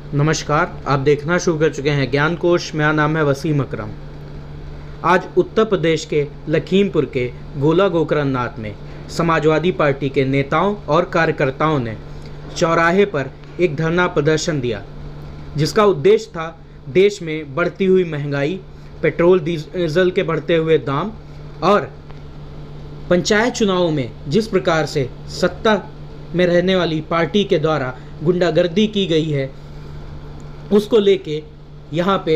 नमस्कार, आप देखना शुरू कर चुके हैं ज्ञान कोश। मेरा नाम है वसीम अकरम। आज उत्तर प्रदेश के लखीमपुर के गोला गोकरणनाथ में समाजवादी पार्टी के नेताओं और कार्यकर्ताओं ने चौराहे पर एक धरना प्रदर्शन दिया, जिसका उद्देश्य था देश में बढ़ती हुई महंगाई, पेट्रोल डीजल के बढ़ते हुए दाम और पंचायत चुनावों में जिस प्रकार से सत्ता में रहने वाली पार्टी के द्वारा गुंडागर्दी की गई है, उसको लेके यहाँ पे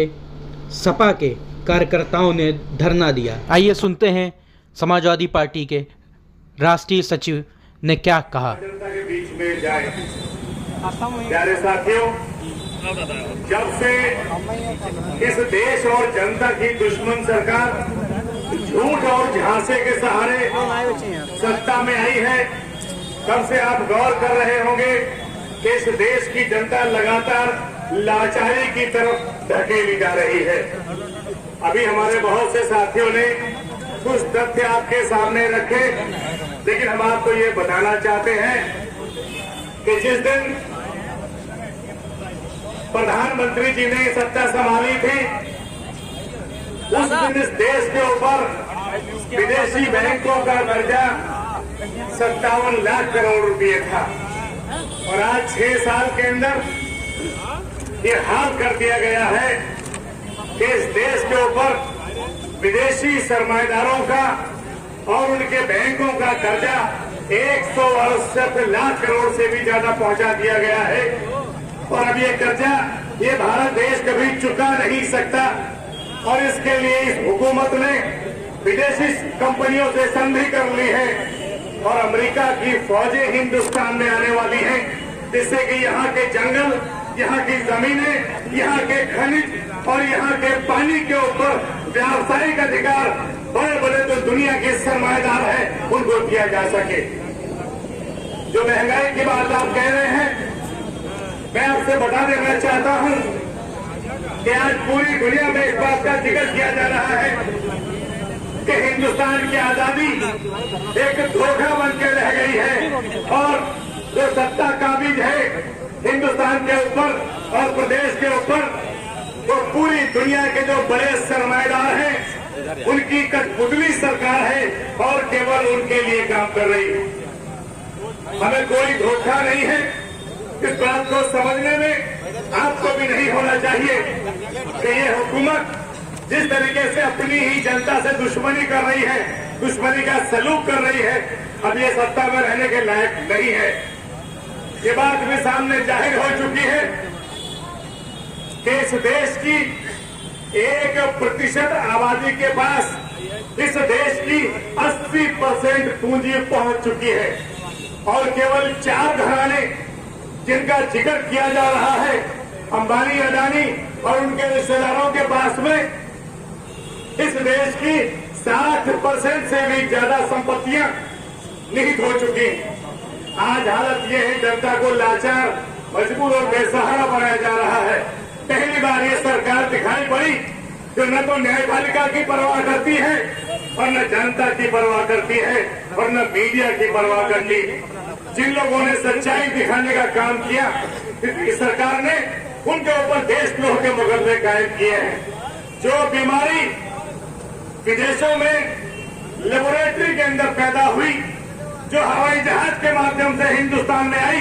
सपा के कार्यकर्ताओं ने धरना दिया। आइए सुनते हैं समाजवादी पार्टी के राष्ट्रीय सचिव ने क्या कहा। जनता के बीच में जाए। प्यारे साथियों, जब से इस देश और जनता की दुश्मन सरकार झूठ और झांसे के सहारे सत्ता में आई है, तब से आप गौर कर रहे होंगे कि इस देश की जनता लगातार लाचारी की तरफ धकेली जा रही है। अभी हमारे बहुत से साथियों ने कुछ तथ्य आपके सामने रखे, लेकिन हम आपको ये बताना चाहते हैं कि जिस दिन प्रधानमंत्री जी ने सत्ता संभाली थी, उस दिन इस देश के ऊपर विदेशी बैंकों का कर्जा 57 लाख करोड़ रुपए था, और आज 6 साल के अंदर ये हाल कर दिया गया है कि इस देश के ऊपर विदेशी सरमाएदारों का और उनके बैंकों का कर्जा 168 लाख करोड़ से भी ज्यादा पहुंचा दिया गया है। और अब ये कर्जा ये भारत देश कभी चुका नहीं सकता, और इसके लिए इस हुकूमत ने विदेशी कंपनियों से संधि कर ली है और अमेरिका की फौजें हिंदुस्तान में आने वाली हैं, जिससे कि यहाँ के जंगल, यहाँ की जमीनें, यहाँ के खनिज और यहाँ के पानी के ऊपर व्यावसायिक अधिकार बड़े बड़े जो दुनिया के सरमाएदार हैं उनको दिया जा सके। जो महंगाई की बात आप कह रहे हैं, मैं आपसे बता देना चाहता हूँ कि आज पूरी दुनिया में इस बात का जिक्र किया जा रहा है कि हिंदुस्तान की आजादी एक धोखा बन के रह गई है, और जो सत्ता काबिज है हिंदुस्तान के ऊपर और प्रदेश के ऊपर, वो पूरी दुनिया के जो बड़े सरमाएदार हैं उनकी कठपुतली सरकार है और केवल उनके लिए काम कर रही है। हमें कोई धोखा नहीं है, इस बात को समझने में आपको भी नहीं होना चाहिए कि ये हुकूमत जिस तरीके से अपनी ही जनता से दुश्मनी कर रही है, दुश्मनी का सलूक कर रही है, अब ये सत्ता में रहने के लायक नहीं है। ये बात भी सामने जाहिर हो चुकी है कि इस देश की 1% आबादी के पास इस देश की 80% पूंजी पहुंच चुकी है, और केवल 4 घराने जिनका जिक्र किया जा रहा है, अंबानी, अडानी और उनके रिश्तेदारों के पास में इस देश की 60% से भी ज्यादा संपत्तियां निहित हो चुकी हैं। आज हालत यह है, जनता को लाचार, मजबूर और बेसहारा बनाया जा रहा है। पहली बार ये सरकार दिखाई पड़ी जो न तो न्यायपालिका की परवाह करती है और न जनता की परवाह करती है और न मीडिया की परवाह करती। जिन लोगों ने सच्चाई दिखाने का काम किया, इस सरकार ने उनके ऊपर देशद्रोह के मुकदमे कायम किए हैं। जो बीमारी विदेशों में लेबोरेटरी के अंदर पैदा हुई, जो हवाई जहाज के माध्यम से हिंदुस्तान में आई,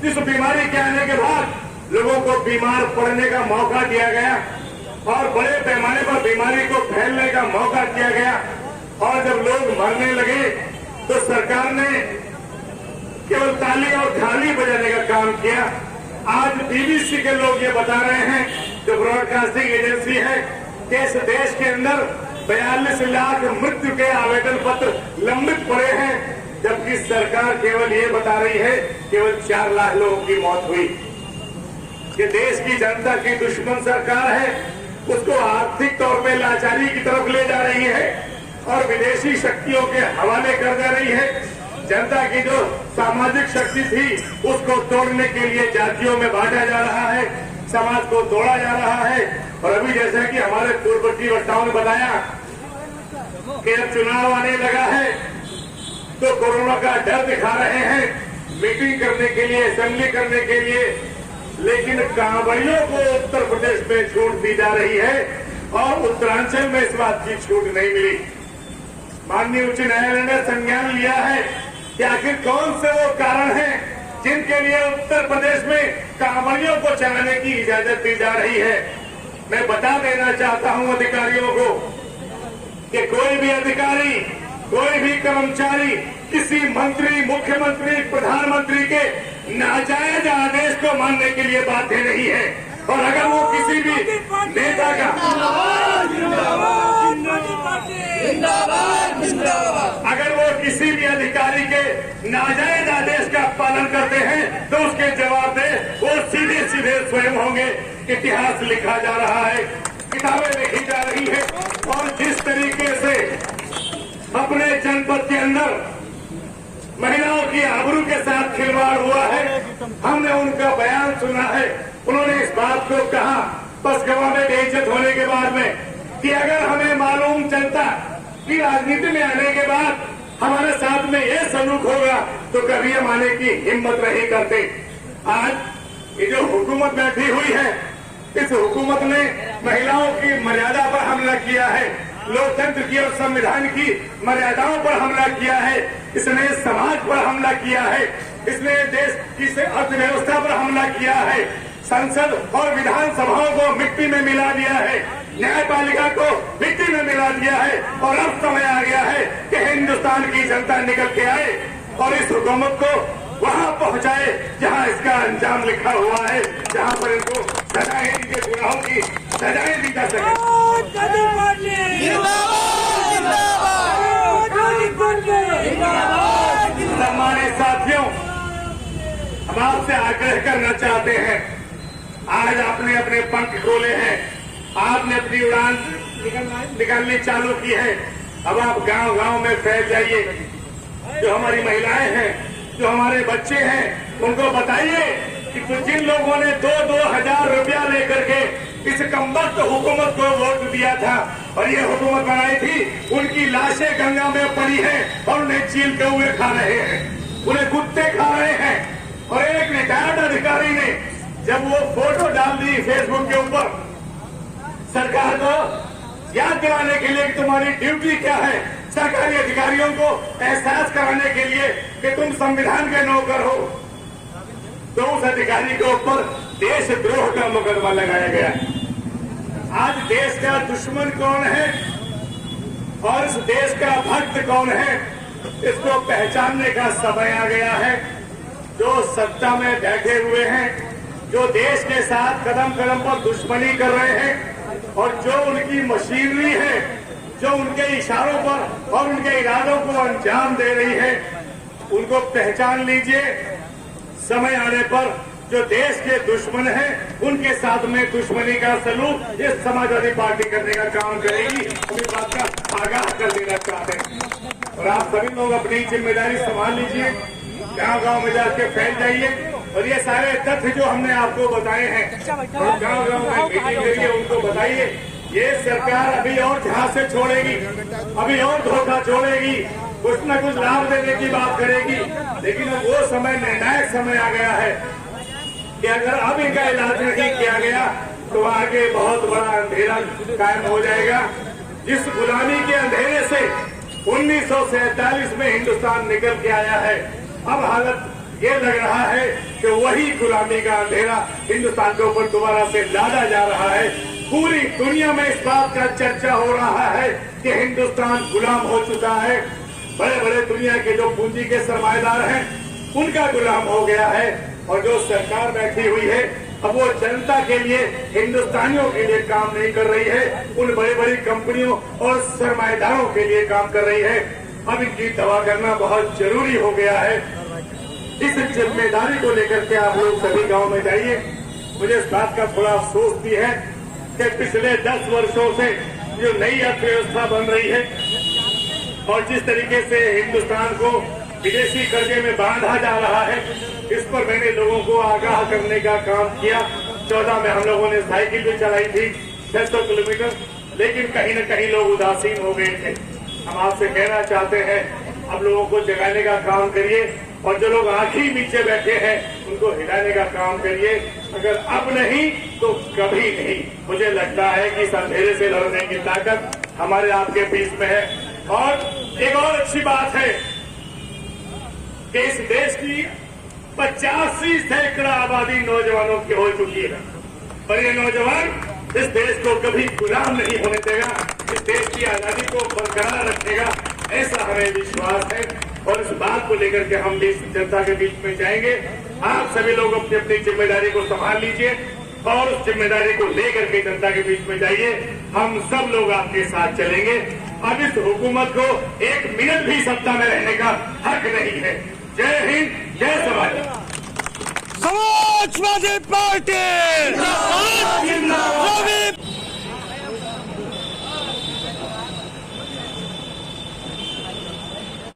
जिस बीमारी के आने के बाद लोगों को बीमार पड़ने का मौका दिया गया और बड़े पैमाने पर बीमारी को फैलने का मौका दिया गया, और जब लोग मरने लगे तो सरकार ने केवल ताली और थाली बजाने का काम किया। आज बीबीसी के लोग ये बता रहे हैं, जो ब्रॉडकास्टिंग एजेंसी है, कि इस देश के अंदर 42 लाख मृत्यु के आवेदन पत्र लंबित पड़े हैं, जबकि सरकार केवल ये बता रही है केवल 4 लाख लोगों की मौत हुई। ये देश की जनता की दुश्मन सरकार है, उसको आर्थिक तौर पे लाचारी की तरफ ले जा रही है और विदेशी शक्तियों के हवाले कर दे रही है। जनता की जो सामाजिक शक्ति थी उसको तोड़ने के लिए जातियों में बांटा जा रहा है, समाज को तोड़ा जा रहा है। और अभी जैसा कि हमारे पूर्ववर्ती वक्ताओं ने बताया कि अब चुनाव आने लगा है तो कोरोना का डर दिखा रहे हैं, मीटिंग करने के लिए, असेंबली करने के लिए लेकिन कांवड़ियों को उत्तर प्रदेश में छूट दी जा रही है और उत्तरांचल में इस बात की छूट नहीं मिली। माननीय उच्च न्यायालय ने संज्ञान लिया है कि आखिर कौन से वो कारण हैं जिनके लिए उत्तर प्रदेश में कांवड़ियों को चलाने की इजाजत दी जा रही है। मैं बता देना चाहता हूं अधिकारियों को कि कोई भी अधिकारी, कोई भी कर्मचारी किसी मंत्री, मुख्यमंत्री, प्रधानमंत्री के नाजायज आदेश को मानने के लिए बाध्य नहीं है। और अगर वो किसी भी नेता का अगर वो किसी भी अधिकारी के नाजायज आदेश का पालन करते हैं तो उसके जवाब दे वो सीधे सीधे स्वयं होंगे। इतिहास लिखा जा रहा है, किताबें लिखी जा रही है। और जिस तरीके से अपने जनपद के अंदर महिलाओं की आबरू के साथ खिलवाड़ हुआ है, हमने उनका बयान सुना है। उन्होंने इस बात को कहा बसगवा में बेइज्जत होने के बाद में कि अगर हमें मालूम चलता कि राजनीति में आने के बाद हमारे साथ में ये सलूक होगा तो कभी हम आने की हिम्मत नहीं करते। आज ये जो हुकूमत बैठी हुई है, इस हुकूमत ने महिलाओं की मर्यादा पर हमला किया है, लोकतंत्र की और संविधान की मर्यादाओं पर हमला किया है, इसने समाज पर हमला किया है, इसने देश की अर्थव्यवस्था पर हमला किया है, संसद और विधानसभाओं को मिट्टी में मिला दिया है, न्यायपालिका को मिट्टी में मिला दिया है। और अब समय आ गया है कि हिंदुस्तान की जनता निकल के आए और इस हुकूमत को वहां पहुंचाए जहां इसका अंजाम लिखा हुआ है, जहां पर इनको सजाएं, इनके गुनाहों की सजाएं दी जा सके। सम्मानित साथियों, हम आपसे आग्रह करना चाहते हैं, आज आपने अपने पंख खोले हैं, आपने अपनी उड़ान निकालनी चालू की है। अब आप गांव गांव में फैल जाइए। जो हमारी महिलाएं हैं, जो हमारे बच्चे हैं, उनको बताइए कि जिन लोगों ने 2-2 हजार रुपया लेकर के इस कमबख्त हुकूमत को वोट दिया था और ये हुकूमत बनाई थी, उनकी लाशें गंगा में पड़ी हैं और उन्हें चील के हुए खा रहे हैं, उन्हें कुत्ते खा रहे हैं। और एक रिटायर्ड अधिकारी ने जब वो फोटो डाल दी फेसबुक के ऊपर, सरकार को याद दिलाने के लिए कि तुम्हारी ड्यूटी क्या है, सरकारी अधिकारियों को एहसास कराने के लिए कि तुम संविधान के नौकर हो, तो उस अधिकारी के ऊपर देशद्रोह का मुकदमा लगाया गया। आज देश का दुश्मन कौन है और इस देश का भक्त कौन है, इसको पहचानने का समय आ गया है। जो सत्ता में बैठे हुए हैं, जो देश के साथ कदम कदम पर दुश्मनी कर रहे हैं और जो उनकी मशीनरी है, जो उनके इशारों पर और उनके इरादों को अंजाम दे रही है, उनको पहचान लीजिए। समय आने पर जो देश के दुश्मन हैं, उनके साथ में दुश्मनी का सलूक ये समाजवादी पार्टी करने का काम करेगी। हम इस बात का आगाह कर देना चाहते हैं और आप सभी लोग अपनी जिम्मेदारी संभाल लीजिए, गांव गांव में जाके फैल जाइए और ये सारे तथ्य जो हमने आपको बताए हैं और गांव गांव में मीटिंग करिए, उनको बताइए। ये सरकार अभी और जहां से छोड़ेगी, अभी और धोखा छोड़ेगी, कुछ न कुछ लाभ देने की बात करेगी, लेकिन अब वो समय, निर्णायक समय आ गया है कि अगर अब इनका इलाज नहीं किया गया तो आगे बहुत बड़ा अंधेरा कायम हो जाएगा। जिस गुलामी के अंधेरे से 1947 में हिंदुस्तान निकल के आया है, अब हालत ये लग रहा है कि वही गुलामी का अंधेरा हिंदुस्तान के ऊपर दोबारा से लादा जा रहा है। पूरी दुनिया में इस बात का चर्चा हो रहा है कि हिंदुस्तान गुलाम हो चुका है। बड़े बड़े दुनिया के जो पूंजी के सरमाएदार हैं, उनका गुलाम हो गया है और जो सरकार बैठी हुई है, अब वो जनता के लिए, हिंदुस्तानियों के लिए काम नहीं कर रही है, उन बड़ी बड़ी कंपनियों और सरमाएदारों के लिए काम कर रही है। अब इनकी दवा करना बहुत जरूरी हो गया है। इस जिम्मेदारी को लेकर के आप लोग सभी गांव में जाइए। मुझे इस बात का थोड़ा अफसोस भी है कि पिछले 10 वर्षों से जो नई अर्थव्यवस्था बन रही है और जिस तरीके से हिंदुस्तान को विदेशी कर्जे में बांधा जा रहा है, इस पर मैंने लोगों को आगाह करने का काम किया। 14 में हम लोगों ने साइकिल भी चलाई थी 600 किलोमीटर, लेकिन कहीं न कहीं लोग उदासीन हो गए थे। हम आपसे कहना चाहते हैं, आप लोगों को जगाने का काम करिए और जो लोग आंखी नीचे बैठे हैं उनको हिलाने का काम करिए। अगर अब नहीं तो कभी नहीं। मुझे लगता है कि इस अंधेरे से लड़ने की ताकत हमारे आपके बीच में है। और एक और अच्छी बात है कि इस देश की 85 सैकड़ा आबादी नौजवानों की हो चुकी है और ये नौजवान इस देश को कभी गुलाम नहीं होने देगा, इस देश की आजादी को बरकरार रखेगा, ऐसा हमें विश्वास है। और इस बात को लेकर के हम भी इस जनता के बीच में जाएंगे। आप सभी लोग अपनी अपनी जिम्मेदारी को संभाल लीजिए और उस जिम्मेदारी को लेकर के जनता के बीच में जाइए। हम सब लोग आपके साथ चलेंगे। अब इस हुकूमत को एक मिनट भी सत्ता में रहने का हक नहीं है। जय हिंद, जय समाज। समाजवादी पार्टी